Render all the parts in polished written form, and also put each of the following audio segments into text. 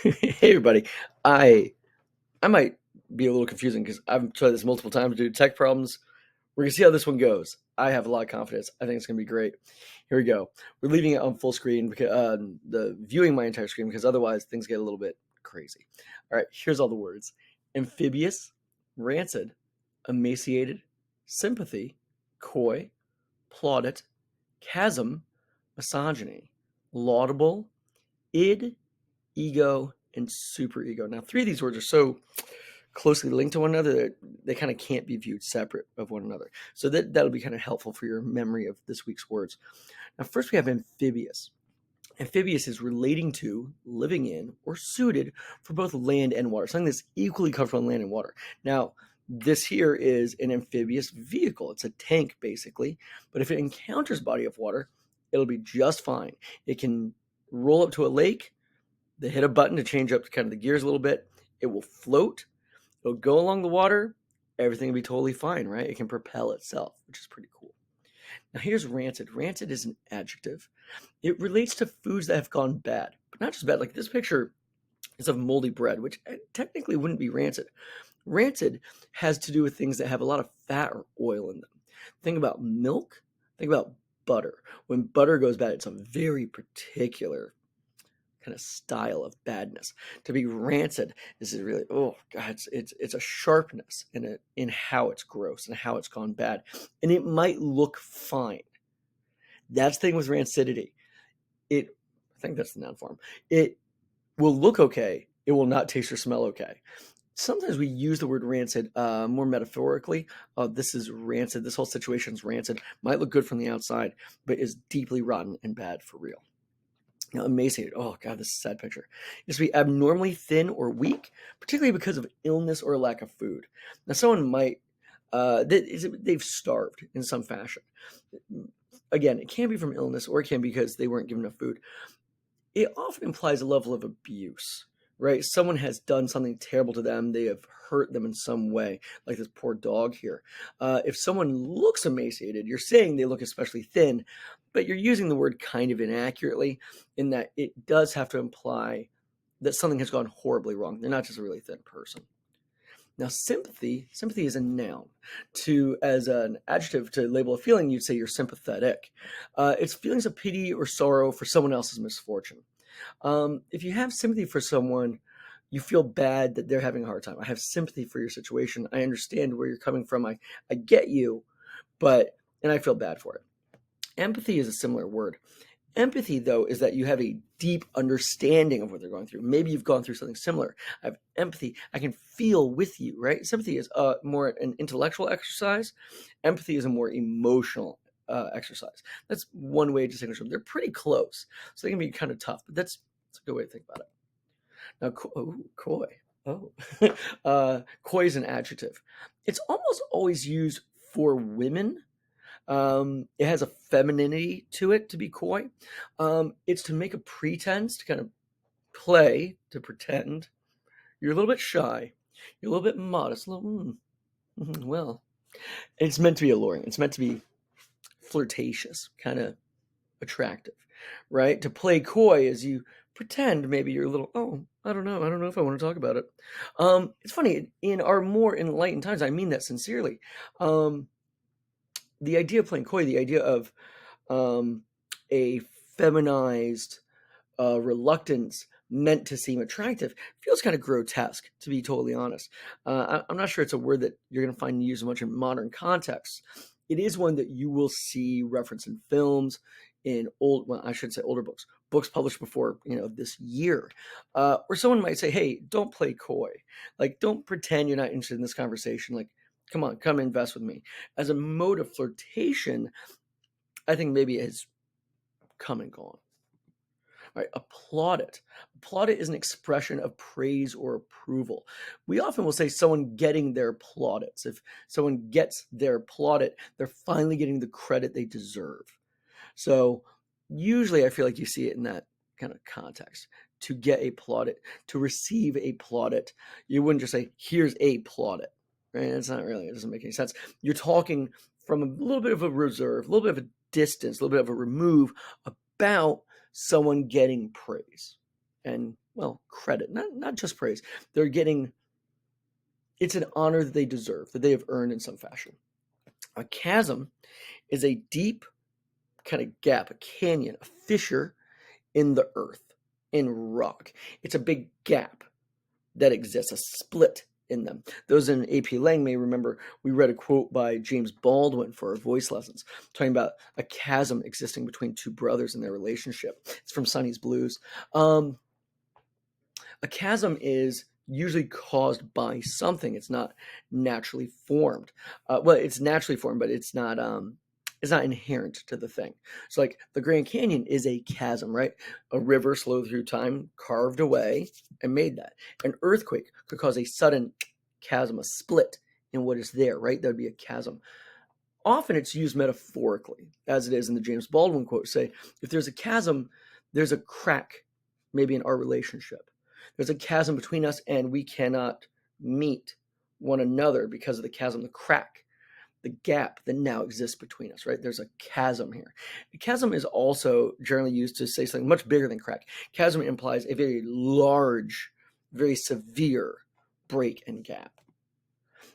Hey everybody, I I might be a little confusing because I've tried this multiple times due to tech problems. We're gonna see how this one goes. I have a lot of confidence. I think it's gonna be great. Here we go. We're leaving it on full screen because the viewing my entire screen because otherwise things get a little bit crazy. All right, here's all the words: amphibious, rancid, emaciated, sympathy, coy, plaudit, chasm, misogyny, laudable, id, ego, and superego. Now, three of these words are so closely linked to one another that they kind of can't be viewed separate of one another. So that'll be kind of helpful for your memory of this week's words. Now, first we have amphibious. Amphibious is relating to, living in, or suited for both land and water, something that's equally comfortable in land and water. Now, this here is an amphibious vehicle. It's a tank, basically, but if it encounters body of water, it'll be just fine. It can roll up to a lake. They hit a button to change up kind of the gears a little bit. It will float. It'll go along the water. Everything will be totally fine, right? It can propel itself, which is pretty cool. Now here's rancid. Rancid is an adjective. It relates to foods that have gone bad, but not just bad. Like this picture is of moldy bread, which technically wouldn't be rancid. Rancid has to do with things that have a lot of fat or oil in them. Think about milk. Think about butter. When butter goes bad, it's a very particular kind of style of badness. To be rancid is really, oh god, it's a sharpness in how it's gross and how it's gone bad, and it might look fine. That's the thing with rancidity. I think that's the noun form. It will look okay. It will not taste or smell okay. Sometimes we use the word rancid more metaphorically. This is rancid. This whole situation is rancid. Might look good from the outside, but is deeply rotten and bad for real. Now, emaciated. Oh, God, this is a sad picture. It's to be abnormally thin or weak, particularly because of illness or a lack of food. Now, someone might, they've starved in some fashion. Again, it can be from illness or it can be because they weren't given enough food. It often implies a level of abuse, right? Someone has done something terrible to them. They have hurt them in some way, like this poor dog here. If someone looks emaciated, you're saying they look especially thin, but you're using the word kind of inaccurately in that it does have to imply that something has gone horribly wrong. They're not just a really thin person. Now, sympathy is a noun. As an adjective to label a feeling, you'd say you're sympathetic. It's feelings of pity or sorrow for someone else's misfortune. If you have sympathy for someone, you feel bad that they're having a hard time. I have sympathy for your situation. I understand where you're coming from. I get you, and I feel bad for it. Empathy is a similar word. Empathy, though, is that you have a deep understanding of what they're going through. Maybe you've gone through something similar. I have empathy. I can feel with you, right? Sympathy is more an intellectual exercise. Empathy is a more emotional exercise. That's one way to distinguish them. They're pretty close, so they can be kind of tough, but that's a good way to think about it. Now, coy. Coy is an adjective. It's almost always used for women. It has a femininity to it to be coy. It's to make a pretense, to kind of play, to pretend. You're a little bit shy. You're a little bit modest. Well, it's meant to be alluring. It's meant to be flirtatious, kind of attractive, right? To play coy is you pretend maybe you're a little, I don't know if I want to talk about it. It's funny, in our more enlightened times, I mean that sincerely. The idea of playing coy, the idea of a feminized reluctance meant to seem attractive feels kind of grotesque, to be totally honest. I'm not sure it's a word that you're going to find used much in modern contexts. It is one that you will see referenced in films, in I should say older books published before, this year, where someone might say, hey, don't play coy. Like, don't pretend you're not interested in this conversation. Like, come on, come invest with me. As a mode of flirtation, I think maybe it has come and gone. All right, applaudit. Applaudit is an expression of praise or approval. We often will say someone getting their plaudits. If someone gets their plaudit, they're finally getting the credit they deserve. So usually I feel like you see it in that kind of context. To get a plaudit, to receive a plaudit, you wouldn't just say, here's a plaudit. Right? It's not really, it doesn't make any sense. You're talking from a little bit of a reserve, a little bit of a distance, a little bit of a remove about someone getting praise. And well, credit, not just praise. They're getting, it's an honor that they deserve, that they have earned in some fashion. A chasm is a deep kind of gap, a canyon, a fissure in the earth, in rock. It's a big gap that exists, a split in them. Those in AP Lang may remember we read a quote by James Baldwin for our voice lessons, talking about a chasm existing between two brothers in their relationship. It's from Sonny's Blues. A chasm is usually caused by something. It's not naturally formed. Well, it's naturally formed, but it's not inherent to the thing. So like the Grand Canyon is a chasm, right? A river slowed through time, carved away, and made that. An earthquake could cause a sudden chasm, a split in what is there, right? That would be a chasm. Often it's used metaphorically, as it is in the James Baldwin quote, say, if there's a chasm, there's a crack, maybe in our relationship. There's a chasm between us and we cannot meet one another because of the chasm, the crack, the gap that now exists between us, right? There's a chasm here. A chasm is also generally used to say something much bigger than crack. Chasm implies a very large, very severe break and gap.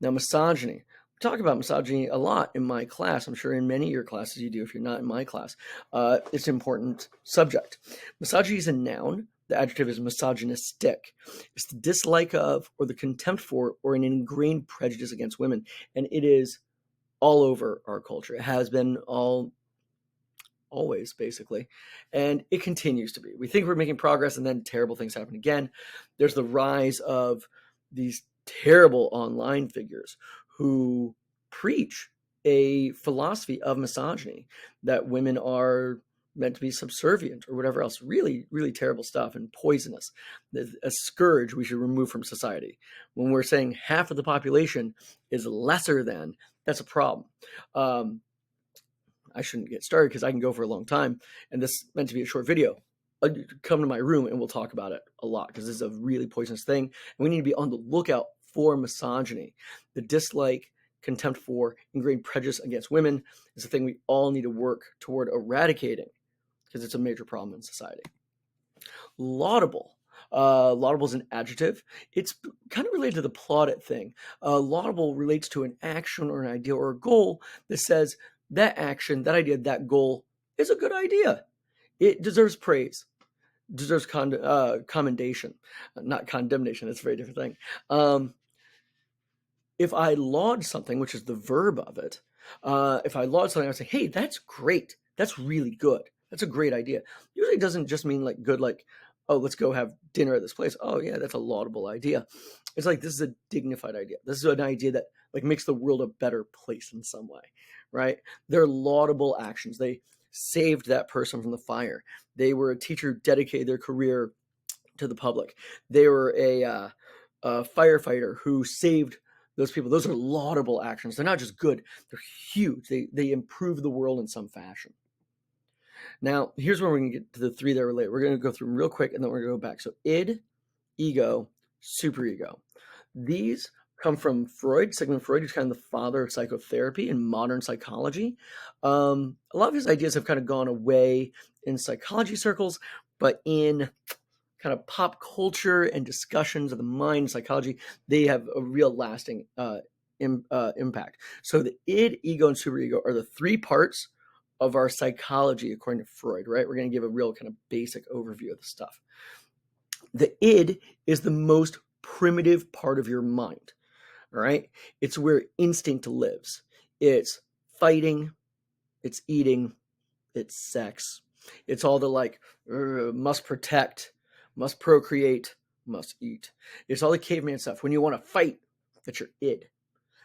Now, misogyny. We talk about misogyny a lot in my class. I'm sure in many of your classes you do if you're not in my class. It's an important subject. Misogyny is a noun. The adjective is misogynistic. It's the dislike of or the contempt for or an ingrained prejudice against women. And it is all over our culture. It has been always, basically. And it continues to be. We think we're making progress and then terrible things happen again. There's the rise of these terrible online figures who preach a philosophy of misogyny, that women are meant to be subservient or whatever else. Really, really terrible stuff and poisonous. A scourge we should remove from society. When we're saying half of the population is lesser than, that's a problem. I shouldn't get started because I can go for a long time, and this is meant to be a short video. Come to my room and we'll talk about it a lot because this is a really poisonous thing. And we need to be on the lookout for misogyny. The dislike, contempt for, ingrained prejudice against women is a thing we all need to work toward eradicating because it's a major problem in society. Laudable. Laudable is an adjective. It's kind of related to the plaudit thing. Laudable relates to an action or an idea or a goal that says that action, that idea, that goal is a good idea. It deserves praise, deserves commendation, not condemnation. That's a very different thing. If I laud something, which is the verb of it, if I laud something, I would say, hey, that's great. That's really good. That's a great idea. Usually it doesn't just mean like good, like, oh, let's go have dinner at this place. Oh yeah, that's a laudable idea. It's like, this is a dignified idea. This is an idea that like makes the world a better place in some way, right? They're laudable actions. They saved that person from the fire. They were a teacher who dedicated their career to the public. They were a firefighter who saved those people. Those are laudable actions. They're not just good. They're huge. They improve the world in some fashion. Now, here's where we're going to get to the three that relate. We're going to go through them real quick, and then we're going to go back. So id, ego, superego. These come from Freud, Sigmund Freud, who's kind of the father of psychotherapy and modern psychology. A lot of his ideas have kind of gone away in psychology circles, but in kind of pop culture and discussions of the mind, psychology, they have a real lasting impact. So the id, ego, and superego are the three parts of our psychology, according to Freud, right? We're going to give a real kind of basic overview of the stuff. The id is the most primitive part of your mind, all right? It's where instinct lives. It's fighting, it's eating, it's sex. It's all the like, must protect, must procreate, must eat. It's all the caveman stuff. When you want to fight, that's your id.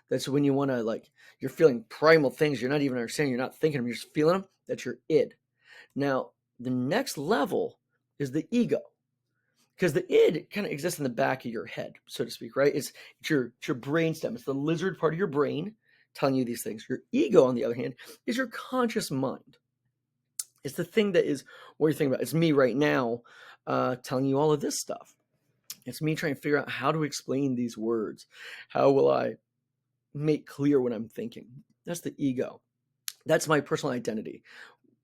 That's when you want to, like, you're feeling primal things. You're not even understanding. You're not thinking them. You're just feeling them. That's your id. Now, the next level is the ego. Because the id kind of exists in the back of your head, so to speak, right? It's your brain stem. It's the lizard part of your brain telling you these things. Your ego, on the other hand, is your conscious mind. It's the thing that is what you're thinking about. It's me right now telling you all of this stuff. It's me trying to figure out how to explain these words. How will I make clear what I'm thinking? That's the ego. That's my personal identity.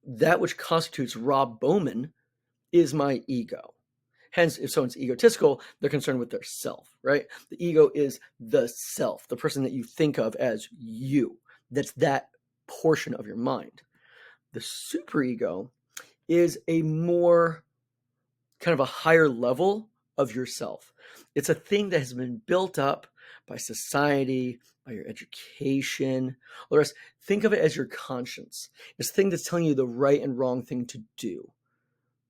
That which constitutes Rob Bowman is my ego. Hence, if someone's egotistical, they're concerned with their self, right? The ego is the self, the person that you think of as you. That's that portion of your mind. The superego is a more kind of a higher level of yourself. It's a thing that has been built up by society, by your education, all the rest. Think of it as your conscience. It's a thing that's telling you the right and wrong thing to do,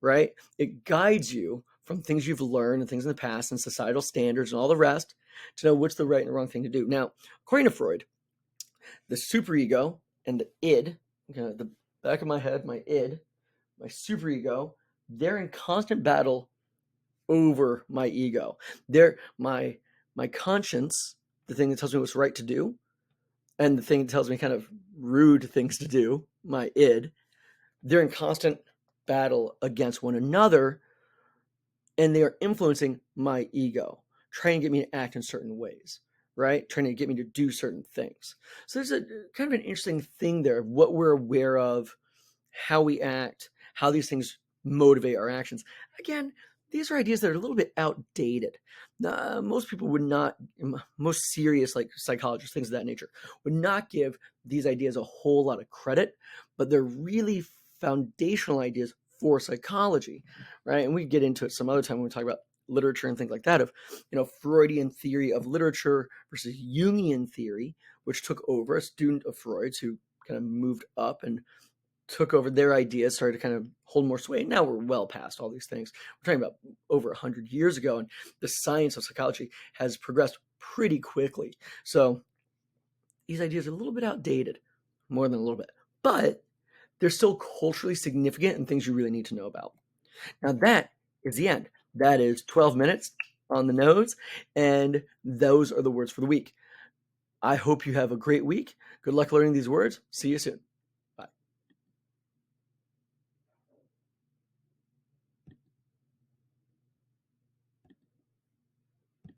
right? It guides you from things you've learned and things in the past and societal standards and all the rest to know what's the right and the wrong thing to do. Now, according to Freud, the superego and the id, the back of my head, my id, my superego, they're in constant battle over my ego. They're my conscience, the thing that tells me what's right to do, and the thing that tells me kind of rude things to do, my id, they're in constant battle against one another, and they are influencing my ego, trying to get me to act in certain ways, right? Trying to get me to do certain things. So there's a kind of an interesting thing there of what we're aware of, how we act, how these things motivate our actions. Again, these are ideas that are a little bit outdated. Most people would not, most serious like psychologists, things of that nature, would not give these ideas a whole lot of credit, but they're really foundational ideas for psychology, right? And we get into it some other time when we talk about literature and things like that, of Freudian theory of literature versus Jungian theory, which took over. A student of Freud's who kind of moved up and took over their ideas, started to kind of hold more sway. Now we're well past all these things. We're talking about over 100 years ago, and the science of psychology has progressed pretty quickly. So these ideas are a little bit outdated, more than a little bit, but they're still culturally significant and things you really need to know about. Now that is the end. That is 12 minutes on the nose, and those are the words for the week. I hope you have a great week. Good luck learning these words. See you soon.